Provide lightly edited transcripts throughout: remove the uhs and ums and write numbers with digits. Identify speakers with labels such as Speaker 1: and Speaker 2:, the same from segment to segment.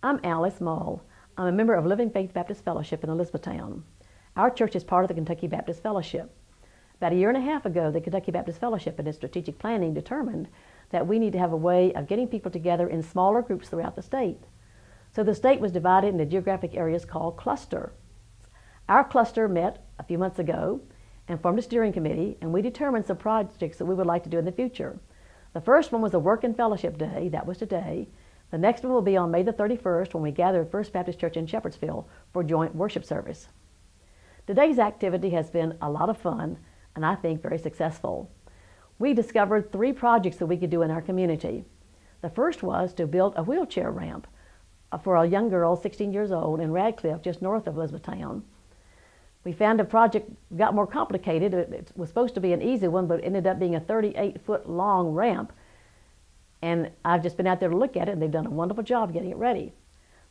Speaker 1: I'm Alice Mull. I'm a member of Living Faith Baptist Fellowship in Elizabethtown. Our church is part of the Kentucky Baptist Fellowship. About a year and a half ago, the Kentucky Baptist Fellowship in its strategic planning determined that we need to have a way of getting people together in smaller groups throughout the state. So the state was divided into geographic areas called cluster. Our cluster met a few months ago and formed a steering committee, and we determined some projects that we would like to do in the future. The first one was a Work and Fellowship Day. That was today. The next one will be on May the 31st when we gather at First Baptist Church in Shepherdsville for joint worship service. Today's activity has been a lot of fun and I think very successful. We discovered 3 projects that we could do in our community. The first was to build a wheelchair ramp for a young girl 16 years old in Radcliffe, just north of Elizabethtown. We found the project got more complicated. It was supposed to be an easy one, but it ended up being a 38-foot long ramp. And I've just been out there to look at it, and they've done a wonderful job getting it ready.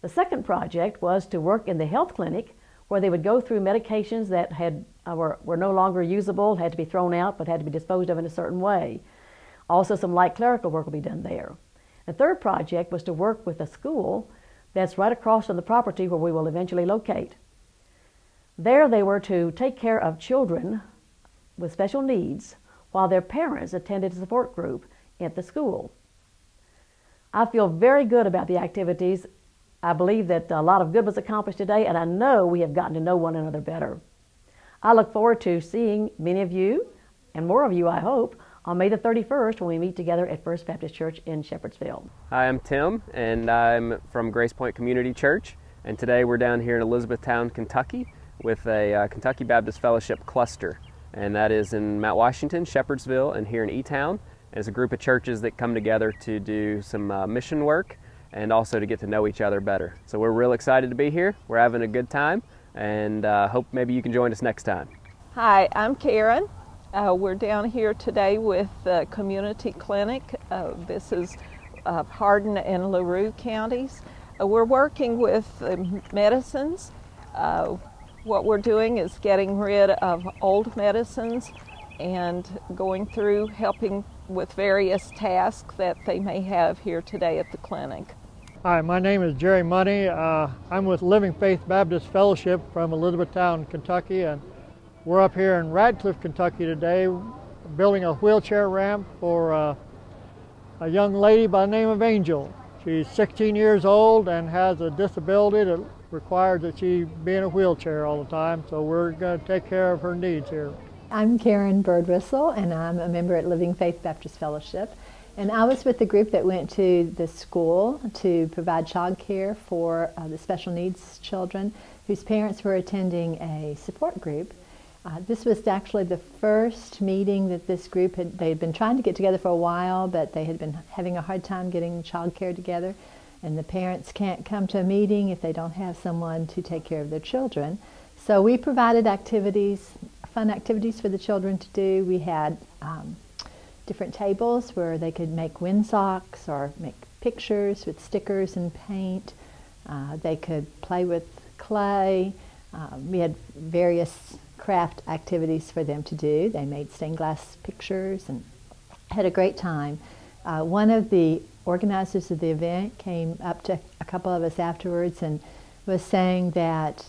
Speaker 1: The second project was to work in the health clinic where they would go through medications that were no longer usable, had to be thrown out, but had to be disposed of in a certain way. Also, some light clerical work will be done there. The third project was to work with a school that's right across from the property where we will eventually locate. There they were to take care of children with special needs while their parents attended a support group at the school. I feel very good about the activities. I believe that a lot of good was accomplished today, and I know we have gotten to know one another better. I look forward to seeing many of you, and more of you I hope, on May the 31st when we meet together at First Baptist Church in Shepherdsville.
Speaker 2: Hi, I'm Tim, and I'm from Grace Point Community Church, and today we're down here in Elizabethtown, Kentucky with a Kentucky Baptist Fellowship cluster, and that is in Mount Washington, Shepherdsville, and here in E-Town. It's a group of churches that come together to do some mission work and also to get to know each other better. So we're real excited to be here. We're having a good time, and hope maybe you can join us next time.
Speaker 3: Hi, I'm Karen. We're down here today with the Community Clinic. This is Hardin and LaRue counties. We're working with medicines. What we're doing is getting rid of old medicines and going through helping with various tasks that they may have here today at the clinic.
Speaker 4: Hi, my name is Jerry Money. I'm with Living Faith Baptist Fellowship from Elizabethtown, Kentucky, and we're up here in Radcliffe, Kentucky today building a wheelchair ramp for a young lady by the name of Angel. She's 16 years old and has a disability that requires that she be in a wheelchair all the time, so we're going to take care of her needs here.
Speaker 5: I'm Karen Birdwhistle, and I'm a member at Living Faith Baptist Fellowship. And I was with the group that went to the school to provide child care for the special needs children whose parents were attending a support group. This was actually the first meeting that this group they had been trying to get together for a while, but they had been having a hard time getting child care together. And the parents can't come to a meeting if they don't have someone to take care of their children. So we provided activities, fun activities for the children to do. We had different tables where they could make windsocks or make pictures with stickers and paint. They could play with clay. We had various craft activities for them to do. They made stained glass pictures and had a great time. One of the organizers of the event came up to a couple of us afterwards and was saying that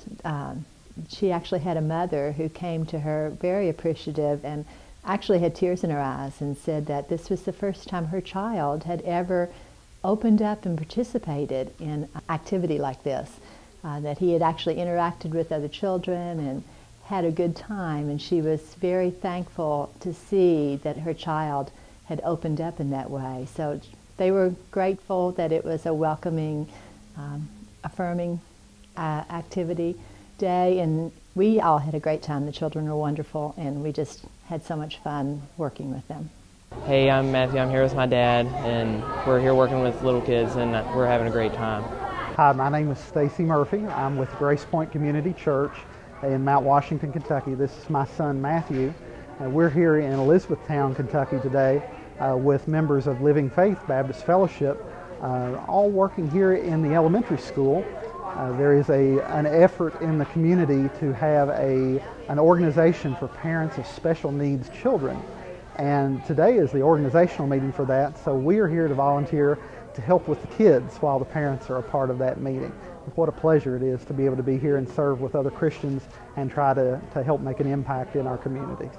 Speaker 5: she actually had a mother who came to her very appreciative and actually had tears in her eyes and said that this was the first time her child had ever opened up and participated in an activity like this, that he had actually interacted with other children and had a good time, and she was very thankful to see that her child had opened up in that way. So they were grateful that it was a welcoming, affirming activity day, and we all had a great time. The children were wonderful, and we just had so much fun working with them.
Speaker 6: Hey, I'm Matthew. I'm here with my dad, and we're here working with little kids, and we're having a great time.
Speaker 7: Hi, my name is Stacy Murphy. I'm with Grace Point Community Church in Mount Washington, Kentucky. This is my son, Matthew. We're here in Elizabethtown, Kentucky today with members of Living Faith Baptist Fellowship, all working here in the elementary school. There is an effort in the community to have an organization for parents of special needs children. And today is the organizational meeting for that, so we are here to volunteer to help with the kids while the parents are a part of that meeting. What a pleasure it is to be able to be here and serve with other Christians and try to help make an impact in our communities.